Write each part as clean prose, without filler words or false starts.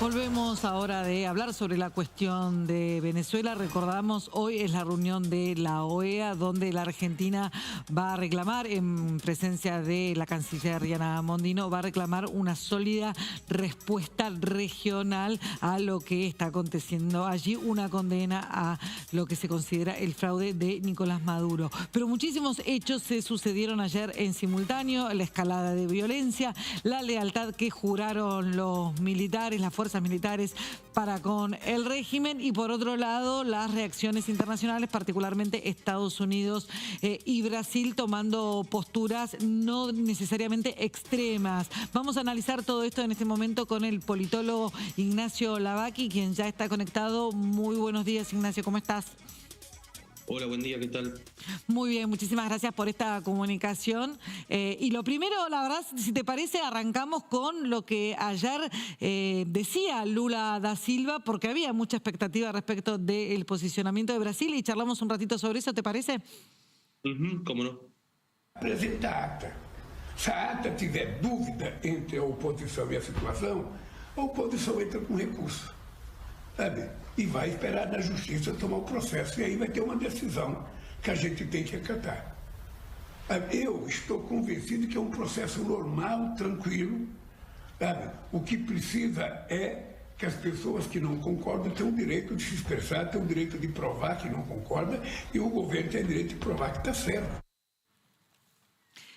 Volvemos ahora de hablar sobre la cuestión de Venezuela. Recordamos, hoy es la reunión de la OEA, donde la Argentina va a reclamar, en presencia de la canciller Diana Mondino, va a reclamar una sólida respuesta regional a lo que está aconteciendo allí, una condena a lo que se considera el fraude de Nicolás Maduro. Pero muchísimos hechos se sucedieron ayer en simultáneo: la escalada de violencia, la lealtad que juraron los militares, las fuerzas militares para con el régimen, y por otro lado las reacciones internacionales, particularmente Estados Unidos y Brasil, tomando posturas no necesariamente extremas. Vamos a analizar todo esto en este momento con el politólogo Ignacio Lavaki, quien ya está conectado. Muy buenos días, Ignacio, ¿cómo estás? Hola, buen día, ¿qué tal? Muy bien, muchísimas gracias por esta comunicación. Y lo primero, la verdad, si te parece, arrancamos con lo que ayer decía Lula da Silva, porque había mucha expectativa respecto del posicionamiento de Brasil, y charlamos un ratito sobre eso, ¿te parece? ¿Cómo no? Apresenta a ata. Se a ata tiver dúvida entre a oposição e a situação, a oposição entra com recurso, sabe? E vai esperar na justiça tomar o processo. E aí vai ter uma decisão que a gente tem que acatar. Eu estou convencido que é um processo normal, tranquilo, sabe? O que precisa é que as pessoas que não concordam têm o direito de se expressar, têm o direito de provar que não concorda, e o governo tem o direito de provar que está certo.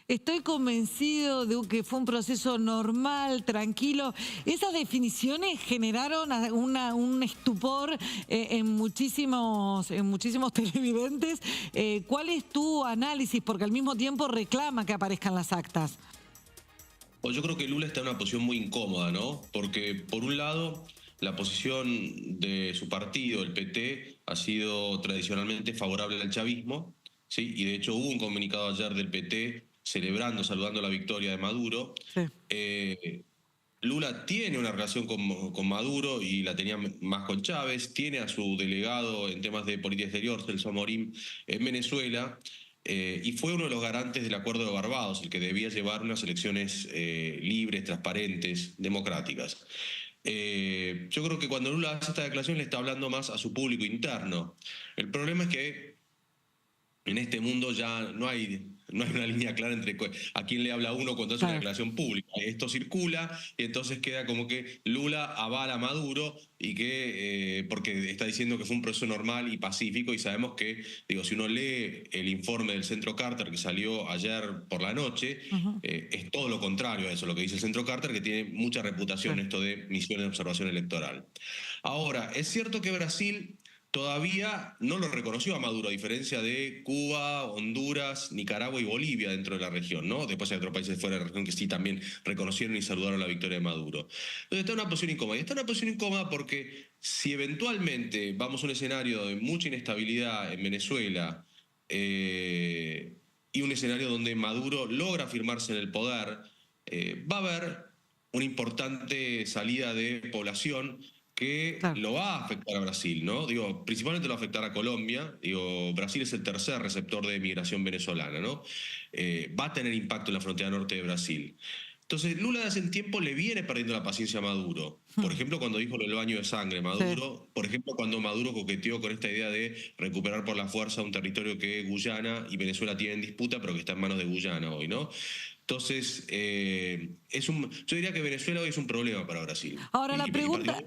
Estoy convencido de que fue un proceso normal, tranquilo. Esas definiciones generaron un estupor en muchísimos televidentes. ¿Cuál es tu análisis? Porque al mismo tiempo reclama que aparezcan las actas. Pues yo creo que Lula está en una posición muy incómoda, ¿no? Porque, por un lado, la posición de su partido, el PT, ha sido tradicionalmente favorable al chavismo, ¿sí? Y de hecho hubo un comunicado ayer del PT celebrando, saludando la victoria de Maduro. Sí. Lula tiene una relación con Maduro, y la tenía más con Chávez. Tiene a su delegado en temas de política exterior, Celso Amorín, en Venezuela. Y fue uno de los garantes del Acuerdo de Barbados, el que debía llevar unas elecciones libres, transparentes, democráticas. Yo creo que cuando Lula hace esta declaración le está hablando más a su público interno. El problema es que en este mundo ya no hay una línea clara entre a quién le habla uno cuando hace una declaración pública. Esto circula y entonces queda como que Lula avala a Maduro, y que porque está diciendo que fue un proceso normal y pacífico, y sabemos que, digo, si uno lee el informe del Centro Carter que salió ayer por la noche, es todo lo contrario a eso, lo que dice el Centro Carter, que tiene mucha reputación esto de misiones de observación electoral. Ahora, es cierto que Brasil todavía no lo reconoció a Maduro, a diferencia de Cuba, Honduras, Nicaragua y Bolivia dentro de la región, ¿no? Después hay otros países fuera de la región que sí también reconocieron y saludaron la victoria de Maduro. Entonces está en una posición incómoda. Y está en una posición incómoda porque si eventualmente vamos a un escenario de mucha inestabilidad en Venezuela, y un escenario donde Maduro logra afirmarse en el poder, va a haber una importante salida de población que lo va a afectar a Brasil, ¿no? Digo, principalmente lo va a afectar a Colombia. Digo, Brasil es el tercer receptor de migración venezolana, ¿no? Va a tener impacto en la frontera norte de Brasil. Entonces, Lula de hace tiempo le viene perdiendo la paciencia a Maduro. Por ejemplo, cuando dijo lo del baño de sangre, Maduro. Por ejemplo, cuando Maduro coqueteó con esta idea de recuperar por la fuerza un territorio que Guyana y Venezuela tienen en disputa, pero que está en manos de Guyana hoy, ¿no? Entonces, yo diría que Venezuela hoy es un problema para Brasil. Ahora, la pregunta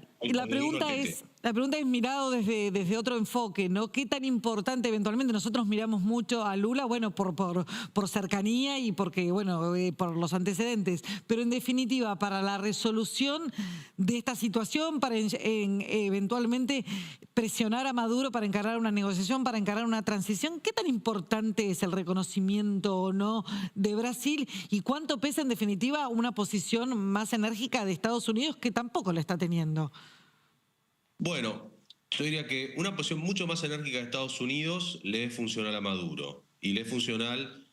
es mirado desde otro enfoque, ¿no? ¿Qué tan importante eventualmente? Nosotros miramos mucho a Lula, bueno, por cercanía y porque, bueno, por los antecedentes, pero en definitiva, para la resolución de esta situación, para eventualmente presionar a Maduro para encarar una negociación, para encarar una transición, ¿qué tan importante es el reconocimiento o no de Brasil? ¿Y cuánto pesa en definitiva una posición más enérgica de Estados Unidos, que tampoco la está teniendo? Bueno, yo diría que una posición mucho más enérgica de Estados Unidos le es funcional a Maduro, y le es funcional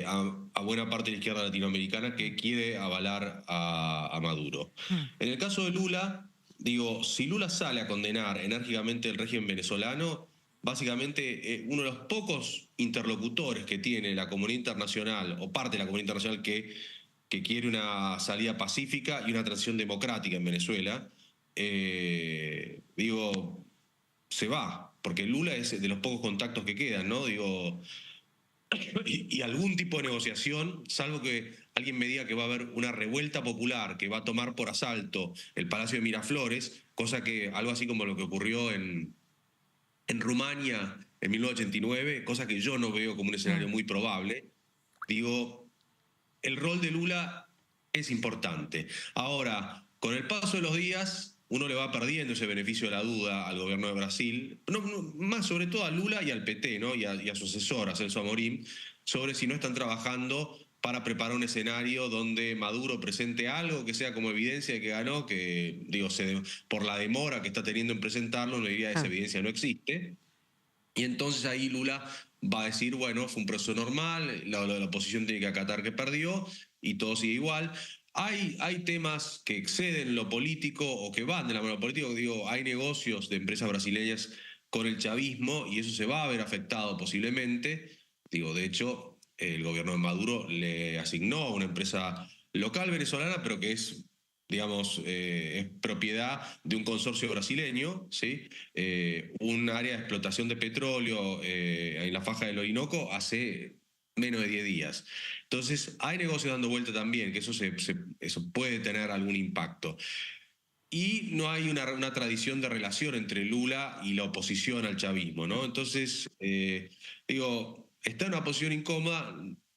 a buena parte de la izquierda latinoamericana, que quiere avalar a Maduro. En el caso de Lula, digo, si Lula sale a condenar enérgicamente el régimen venezolano, básicamente uno de los pocos interlocutores que tiene la comunidad internacional, o parte de la comunidad internacional, que quiere una salida pacífica y una transición democrática en Venezuela, digo, se va, porque Lula es de los pocos contactos que quedan, ¿no? Digo, y algún tipo de negociación, salvo que alguien me diga que va a haber una revuelta popular que va a tomar por asalto el Palacio de Miraflores, cosa que algo así como lo que ocurrió en Rumania en 1989, cosa que yo no veo como un escenario muy probable. Digo, el rol de Lula es importante. Ahora, con el paso de los días, uno le va perdiendo ese beneficio de la duda al gobierno de Brasil, más sobre todo a Lula y al PT, ¿no? y a su asesor, a Celso Amorim, sobre si no están trabajando para preparar un escenario donde Maduro presente algo que sea como evidencia de que ganó, que digo, por la demora que está teniendo en presentarlo, no diría esa evidencia no existe. Y entonces ahí Lula va a decir, bueno, fue un proceso normal, la oposición tiene que acatar que perdió y todo sigue igual. Hay temas que exceden lo político o que van de la mano política. Digo, hay negocios de empresas brasileñas con el chavismo y eso se va a ver afectado posiblemente. Digo, de hecho, el gobierno de Maduro le asignó una empresa local venezolana, pero que es, digamos, es propiedad de un consorcio brasileño, ¿sí? Un área de explotación de petróleo en la faja del Orinoco hace menos de 10 días. Entonces, hay negocios dando vuelta también, que eso puede tener algún impacto. Y no hay una tradición de relación entre Lula y la oposición al chavismo, ¿no? Entonces, digo, está en una posición incómoda.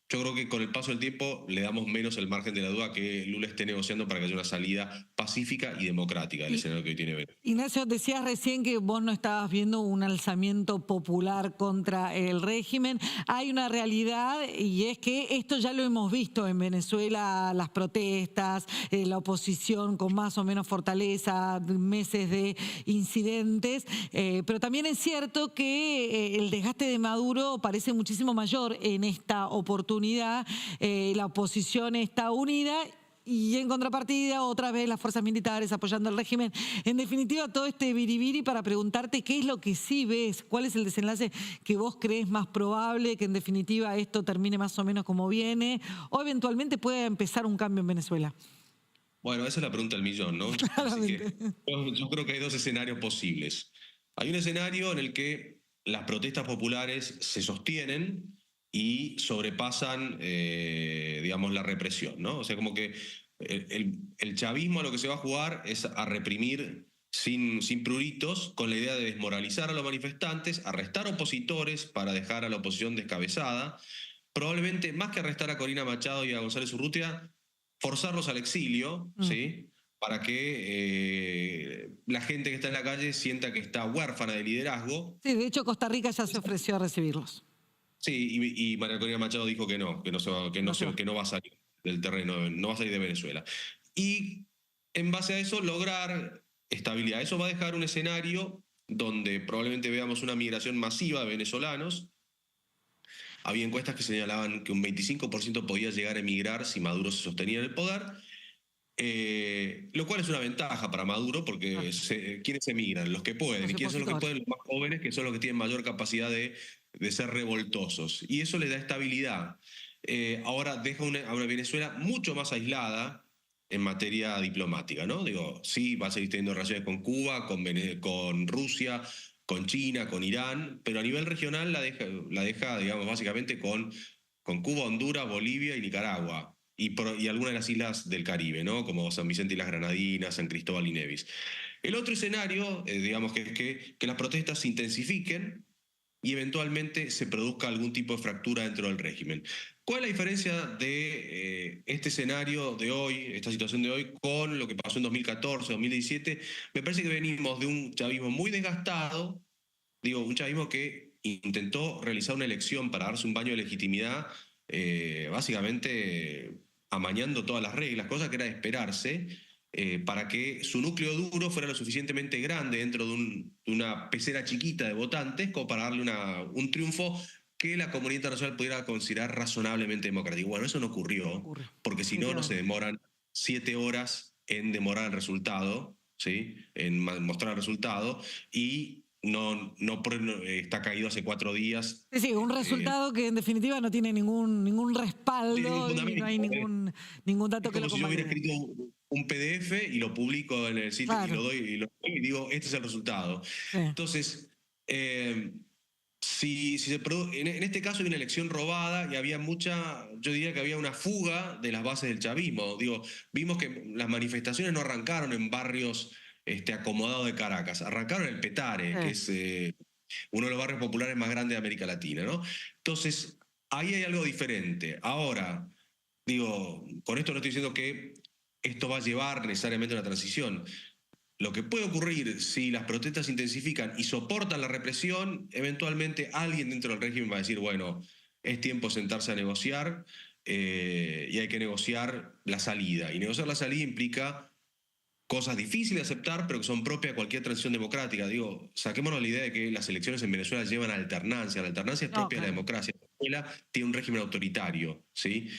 Yo creo que con el paso del tiempo le damos menos el margen de la duda que Lula esté negociando para que haya una salida pacífica y democrática del escenario que hoy tiene Venezuela. Ignacio, decías recién que vos no estabas viendo un alzamiento popular contra el régimen. Hay una realidad y es que esto ya lo hemos visto en Venezuela, las protestas, la oposición con más o menos fortaleza, meses de incidentes, pero también es cierto que el desgaste de Maduro parece muchísimo mayor en esta oportunidad. La oposición está unida y en contrapartida otra vez las fuerzas militares apoyando al régimen. En definitiva, todo este biribiri para preguntarte qué es lo que sí ves, cuál es el desenlace que vos crees más probable, que en definitiva esto termine más o menos como viene, o eventualmente pueda empezar un cambio en Venezuela. Bueno, esa es la pregunta del millón, ¿no? Así que yo creo que hay dos escenarios posibles. Hay un escenario en el que las protestas populares se sostienen y sobrepasan, digamos, la represión, ¿no? O sea, como que el chavismo a lo que se va a jugar es a reprimir sin pruritos, con la idea de desmoralizar a los manifestantes, arrestar opositores para dejar a la oposición descabezada, probablemente más que arrestar a Corina Machado y a González Urrutia, forzarlos al exilio, ¿sí? Para que la gente que está en la calle sienta que está huérfana de liderazgo. Sí, de hecho Costa Rica ya se ofreció a recibirlos. Sí, y María Corina Machado dijo que no va a salir del terreno, no va a salir de Venezuela. Y en base a eso lograr estabilidad. Eso va a dejar un escenario donde probablemente veamos una migración masiva de venezolanos. Había encuestas que señalaban que un 25% podía llegar a emigrar si Maduro se sostenía en el poder. Lo cual es una ventaja para Maduro porque ¿quiénes emigran? Los que pueden. ¿Y quiénes son los que pueden? Los más jóvenes, que son los que tienen mayor capacidad de ser revoltosos. Y eso le da estabilidad. Ahora deja a una Venezuela mucho más aislada en materia diplomática, ¿no? Digo, sí, va a seguir teniendo relaciones con Cuba, con Rusia, con China, con Irán, pero a nivel regional la deja digamos, básicamente con Cuba, Honduras, Bolivia y Nicaragua. Y algunas de las islas del Caribe, ¿no? Como San Vicente y las Granadinas, San Cristóbal y Nevis. El otro escenario, digamos, que es que las protestas se intensifiquen y eventualmente se produzca algún tipo de fractura dentro del régimen. ¿Cuál es la diferencia de este escenario de hoy, esta situación de hoy, con lo que pasó en 2014, 2017? Me parece que venimos de un chavismo muy desgastado, digo, un chavismo que intentó realizar una elección para darse un baño de legitimidad, básicamente amañando todas las reglas, cosa que era de esperarse, para que su núcleo duro fuera lo suficientemente grande dentro de una pecera chiquita de votantes como para darle un triunfo que la comunidad internacional pudiera considerar razonablemente democrático. Bueno, eso no ocurrió, porque si no, se demoran 7 horas en demorar el resultado, ¿sí? En mostrar el resultado, y no está caído hace 4 días. Sí, un resultado que en definitiva no tiene ningún respaldo y no hay ningún dato que lo convalide. un PDF y lo publico en el sitio Claro. y lo doy y digo, este es el resultado. Sí. Entonces, si se en este caso hay una elección robada y había yo diría que había una fuga de las bases del chavismo. Digo, vimos que las manifestaciones no arrancaron en barrios acomodados de Caracas, arrancaron en el Petare, que es uno de los barrios populares más grandes de América Latina, ¿no? Entonces, ahí hay algo diferente. Ahora, digo, con esto no estoy diciendo que esto va a llevar necesariamente a una transición. Lo que puede ocurrir si las protestas se intensifican y soportan la represión, eventualmente alguien dentro del régimen va a decir, bueno, es tiempo de sentarse a negociar y hay que negociar la salida. Y negociar la salida implica cosas difíciles de aceptar, pero que son propias de cualquier transición democrática. Digo, saquémonos la idea de que las elecciones en Venezuela llevan a alternancia. La alternancia es propia de la democracia. Venezuela tiene un régimen autoritario, ¿sí?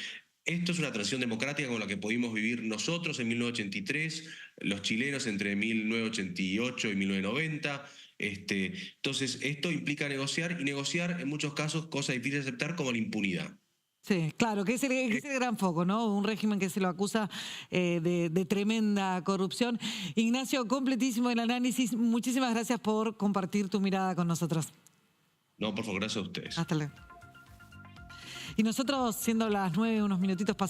Esto es una transición democrática con la que pudimos vivir nosotros en 1983, los chilenos entre 1988 y 1990. Entonces, esto implica negociar y negociar en muchos casos cosas difíciles de aceptar como la impunidad. Sí, claro, que es el gran foco, ¿no? Un régimen que se lo acusa de tremenda corrupción. Ignacio, completísimo el análisis. Muchísimas gracias por compartir tu mirada con nosotros. No, por favor, gracias a ustedes. Hasta luego. Y nosotros, siendo las 9, unos minutitos pasados.